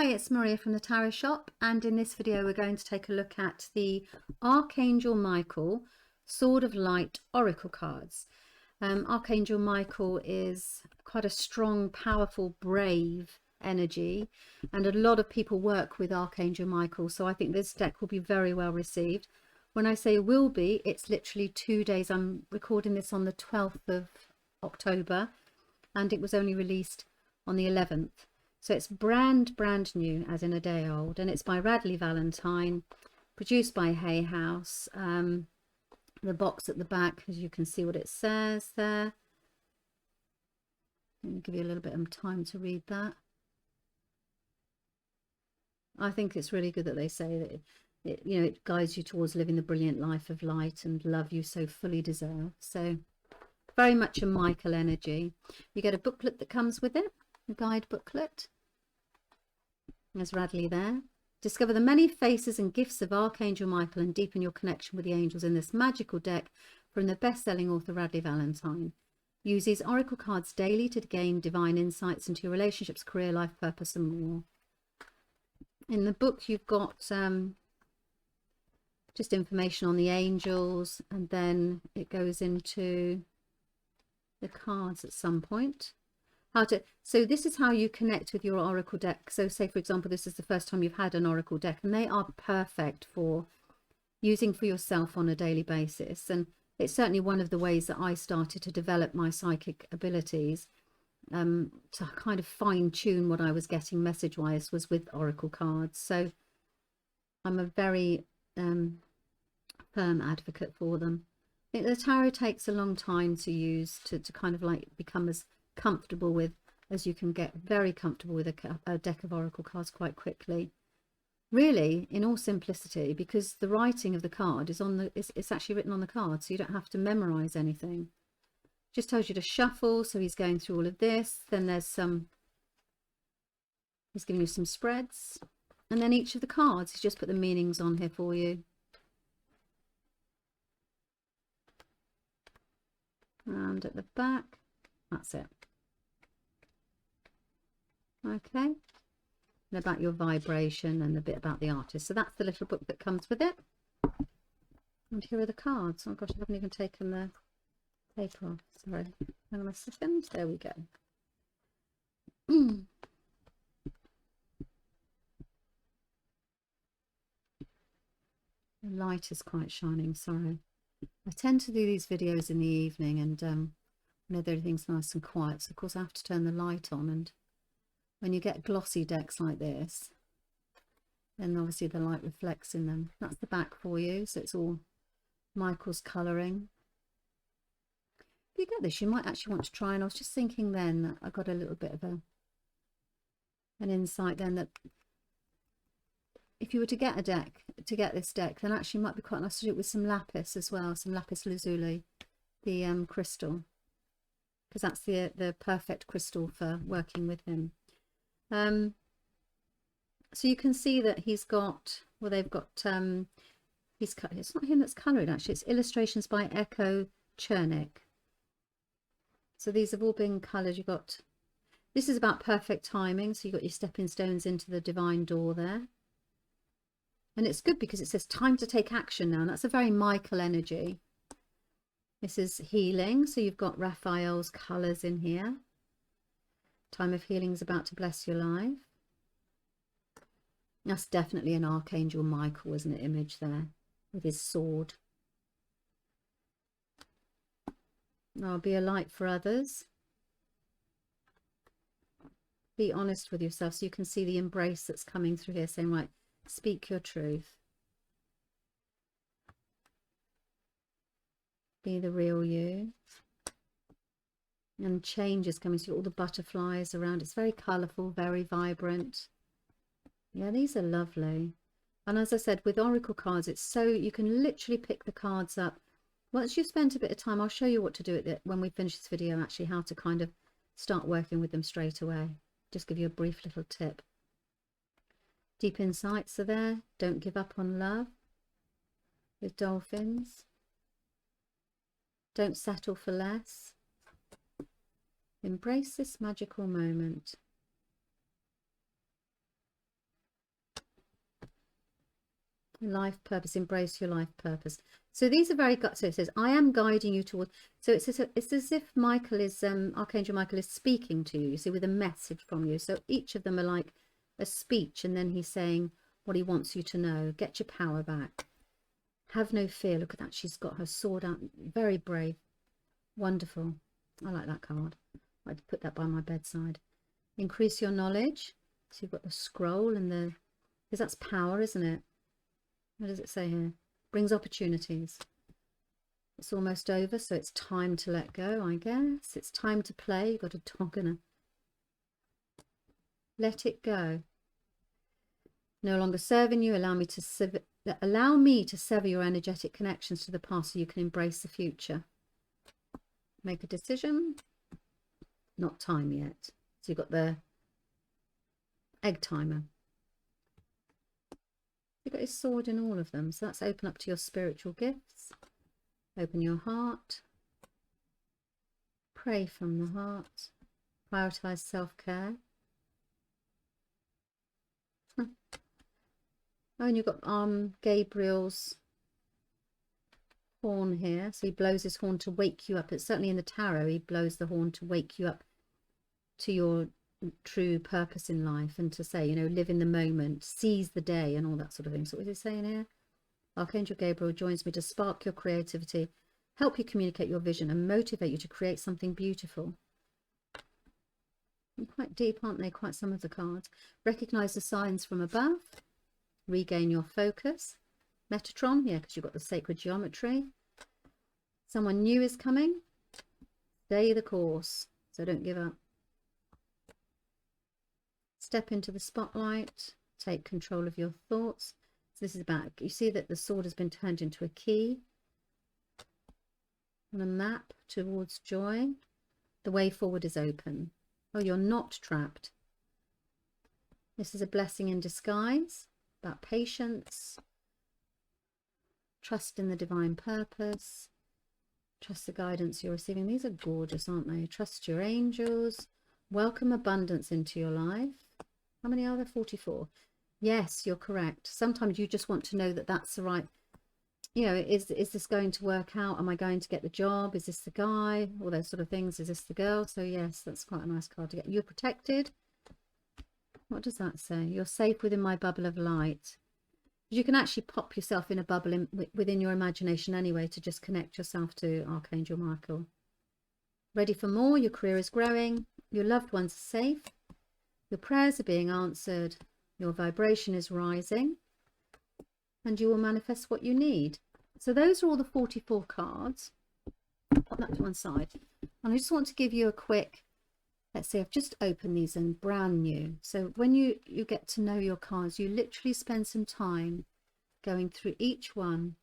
Hi, it's Maria from the Tarot Shop, and in this video we're going to take a look at the Archangel Michael Sword of Light Oracle cards. Archangel Michael is quite a strong, powerful, brave energy, and a lot of people work with Archangel Michael, so I think this deck will be very well received. When I say will be, it's literally 2 days. I'm recording this on the 12th of October, and it was only released on the 11th. So it's brand new, as in a day old, and it's by Radley Valentine, produced by Hay House. The box at the back, as you can see what it says there. Let me give you a little bit of time to read that. I think it's really good that they say that it guides you towards living the brilliant life of light and love you so fully deserve. So very much a Michael energy. You get a booklet that comes with it, a guide booklet. There's Radley there. Discover the many faces and gifts of Archangel Michael and deepen your connection with the angels in this magical deck from the best-selling author Radley Valentine. Use these oracle cards daily to gain divine insights into your relationships, career, life, purpose and more. In the book you've got just information on the angels, and then it goes into the cards at some point. So this is how you connect with your oracle deck. So say, for example, this is the first time you've had an oracle deck, and they are perfect for using for yourself on a daily basis. And it's certainly one of the ways that I started to develop my psychic abilities, to kind of fine-tune what I was getting message-wise, was with oracle cards. So I'm a very firm advocate for them. I think the tarot takes a long time to use, to kind of like become as comfortable with as you can get very comfortable with a deck of oracle cards quite quickly, really, in all simplicity, because the writing of the card is on the it's actually written on the card, so you don't have to memorize anything. Just tells you to shuffle. So he's going through all of this, then there's he's giving you some spreads, and then each of the cards he's just put the meanings on here for you. And at the back, that's it. Okay, and about your vibration and a bit about the artist. So that's the little book that comes with it. And here are the cards. Oh gosh, I haven't even taken the paper off. Sorry, hang on a second. There we go. The light is quite shining, sorry. I tend to do these videos in the evening, and everything's nice and quiet, so of course I have to turn the light on, and when you get glossy decks like this, then obviously the light reflects in them. That's the back for you, so it's all Michael's colouring. If you get this, you might actually want to try, and I was just thinking then that I got a little bit of an insight then, that if you were to get this deck, then actually it might be quite nice to do it with some lapis as well, some lapis lazuli, the crystal, because that's the perfect crystal for working with him. So you can see that he's got, well, they've got he's cut. It's not him that's colouring, actually. It's illustrations by Echo Chernick. So these have all been coloured. You've got, this is about perfect timing, so you've got your stepping stones into the divine door there. And it's good because it says time to take action now, and that's a very Michael energy. This is healing, so you've got Raphael's colours in here. Time of healing is about to bless your life. That's definitely an Archangel Michael, isn't it, image there with his sword. I'll be a light for others. Be honest with yourself, so you can see the embrace that's coming through here, saying, right, speak your truth. Be the real you. And change is coming through, all the butterflies around. It's very colourful, very vibrant. Yeah, these are lovely. And as I said, with oracle cards, it's so, you can literally pick the cards up. Once you've spent a bit of time, I'll show you what to do at when we finish this video, actually, how to kind of start working with them straight away. Just give you a brief little tip. Deep insights are there. Don't give up on love with dolphins. Don't settle for less. Embrace this magical moment. Life purpose, embrace your life purpose. So these are very gut. So it says, I am guiding you toward. So it's as if Michael is, Archangel Michael is speaking to you, see, with a message from you. So each of them are like a speech, and then he's saying what he wants you to know. Get your power back. Have no fear. Look at that. She's got her sword out. Very brave. Wonderful. I like that card. I'd put that by my bedside. Increase your knowledge. So you've got the scroll and the, because that's power, isn't it? What does it say here? Brings opportunities. It's almost over, so it's time to let go, I guess. It's time to play. You've got a dog and a... Let it go. No longer serving you. Allow me to sever your energetic connections to the past so you can embrace the future. Make a decision. Not time yet. So you've got the egg timer. You've got his sword in all of them. So that's open up to your spiritual gifts. Open your heart. Pray from the heart. Prioritize self-care. Oh, and you've got Gabriel's horn here. So he blows his horn to wake you up. It's certainly in the tarot, he blows the horn to wake you up to your true purpose in life, and to say, you know, live in the moment, seize the day, and all that sort of thing. So what is it saying here? Archangel Gabriel joins me to spark your creativity, help you communicate your vision, and motivate you to create something beautiful. And quite deep, aren't they? Quite some of the cards. Recognize the signs from above. Regain your focus. Metatron, yeah, because you've got the sacred geometry. Someone new is coming. Stay the course, so don't give up. Step into the spotlight, take control of your thoughts. So this is about, you see that the sword has been turned into a key and a map towards joy. The way forward is open. Oh, you're not trapped. This is a blessing in disguise, about patience, trust in the divine purpose, trust the guidance you're receiving. These are gorgeous, aren't they? Trust your angels, welcome abundance into your life. How many are there? 44. Yes, you're correct. Sometimes you just want to know that that's the right, you know, is this going to work out? Am I going to get the job? Is this the guy? All those sort of things. Is this the girl? So yes, that's quite a nice card to get. You're protected. What does that say? You're safe within my bubble of light. You can actually pop yourself in a bubble within your imagination anyway, to just connect yourself to Archangel Michael. Ready for more? Your career is growing. Your loved ones are safe. Your prayers are being answered. Your vibration is rising. And you will manifest what you need. So those are all the 44 cards. Put that to one side. And I just want to give you a quick, let's say I've just opened these and brand new. So when you get to know your cards, you literally spend some time going through each one,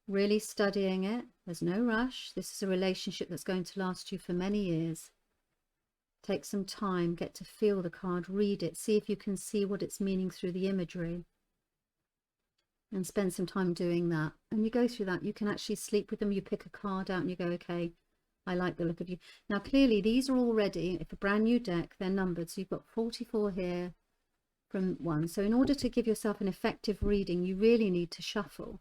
really studying it. There's no rush. This is a relationship that's going to last you for many years. Take some time, get to feel the card, read it, see if you can see what it's meaning through the imagery. And spend some time doing that. And you go through that, you can actually sleep with them. You pick a card out and you go, okay, I like the look of you. Now, clearly, these are already, if a brand new deck, they're numbered. So you've got 44 here from 1. So in order to give yourself an effective reading, you really need to shuffle.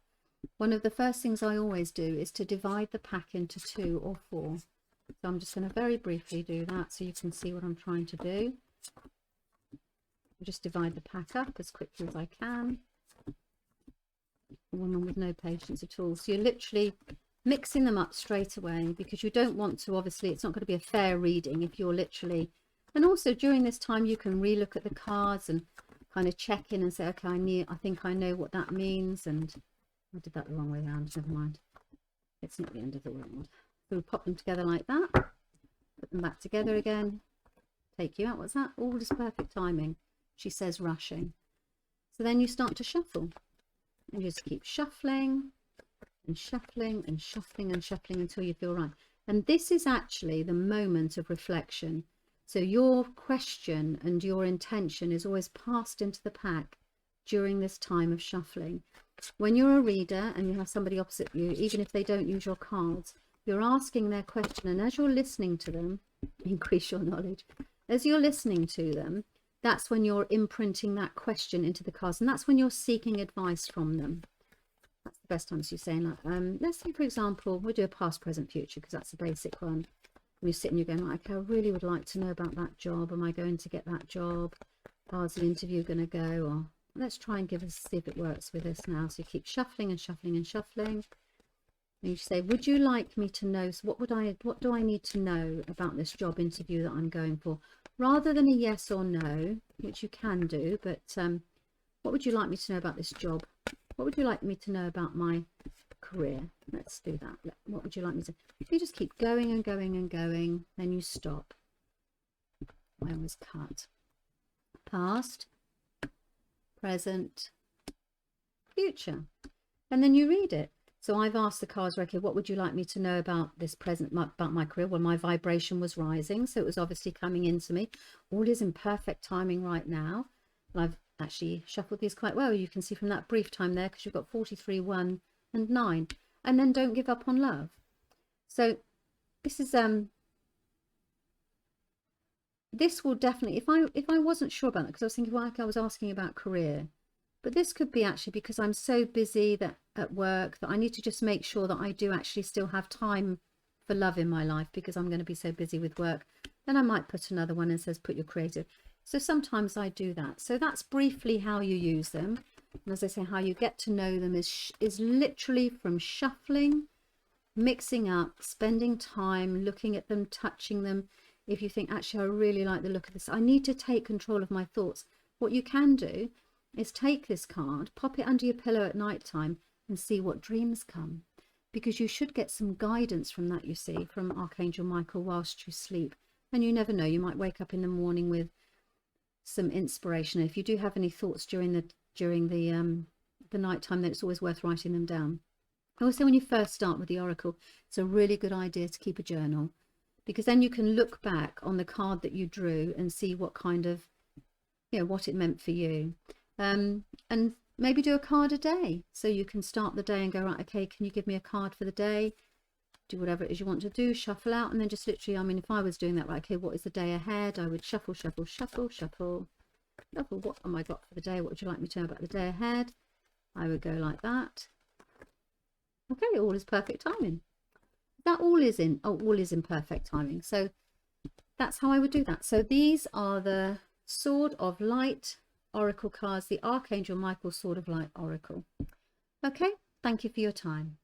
One of the first things I always do is to divide the pack into 2 or 4. So I'm just going to very briefly do that so you can see what I'm trying to do. I'll just divide the pack up as quickly as I can. A woman with no patience at all. So you're literally mixing them up straight away, because you don't want to, obviously it's not going to be a fair reading if you're literally, and also during this time you can relook at the cards and kind of check in and say, okay, I think I know what that means. And I did that the wrong way around, never mind, it's not the end of the world. So we'll pop them together like that, put them back together again, take you out. What's that? All just perfect timing. She says rushing. So then you start to shuffle and you just keep shuffling and shuffling and shuffling and shuffling until you feel right. And this is actually the moment of reflection. So your question and your intention is always passed into the pack during this time of shuffling. When you're a reader and you have somebody opposite you, even if they don't use your cards, you're asking their question, and as you're listening to them, increase your knowledge. As you're listening to them, that's when you're imprinting that question into the cards, and that's when you're seeking advice from them. best times you're saying, like, let's say, for example, we'll do a past, present, future, because that's a basic one. You're sitting, you're going, like, okay, I really would like to know about that job. Am I going to get that job? How's the interview going to go? Or let's try and see if it works with this now. So you keep shuffling and shuffling and shuffling. And you say, would you like me to know? So what do I need to know about this job interview that I'm going for? Rather than a yes or no, which you can do, but what would you like me to know about this job? What would you like me to know about my career? Let's do that. What would you like me to? You just keep going and going and going, then you stop. I always cut. Past, present, future, and then you read it. So I've asked the cards, okay, what would you like me to know about this present, about my career? Well, my vibration was rising, so it was obviously coming into me. All is in perfect timing right now. And I've actually shuffled these quite well. You can see from that brief time there, because you've got 43, 1 and 9. And then don't give up on love. So this is this will definitely, if I wasn't sure about it, because I was thinking, well, like I was asking about career, but this could be actually because I'm so busy that at work that I need to just make sure that I do actually still have time for love in my life, because I'm going to be so busy with work. Then I might put another one and says put your creative. So sometimes I do that. So that's briefly how you use them. And as I say, how you get to know them is literally from shuffling, mixing up, spending time, looking at them, touching them. If you think, actually, I really like the look of this, I need to take control of my thoughts. What you can do is take this card, pop it under your pillow at night time and see what dreams come. Because you should get some guidance from that, you see, from Archangel Michael whilst you sleep. And you never know, you might wake up in the morning with some inspiration. If you do have any thoughts during the night time, then it's always worth writing them down. Also, when you first start with the oracle, it's a really good idea to keep a journal, because then you can look back on the card that you drew and see what kind of, what it meant for you. And maybe do a card a day, so you can start the day and go, right, okay, can you give me a card for the day? Do whatever it is you want to do, shuffle out, and then just literally, I mean, if I was doing that, right, okay, what is the day ahead? I would shuffle, shuffle, shuffle, shuffle, shuffle. What am I got for the day? What would you like me to know about the day ahead? I would go like that. Okay, all is perfect timing. That all is in perfect timing. So that's how I would do that. So these are the Sword of Light Oracle cards, the Archangel Michael Sword of Light Oracle. Okay, thank you for your time.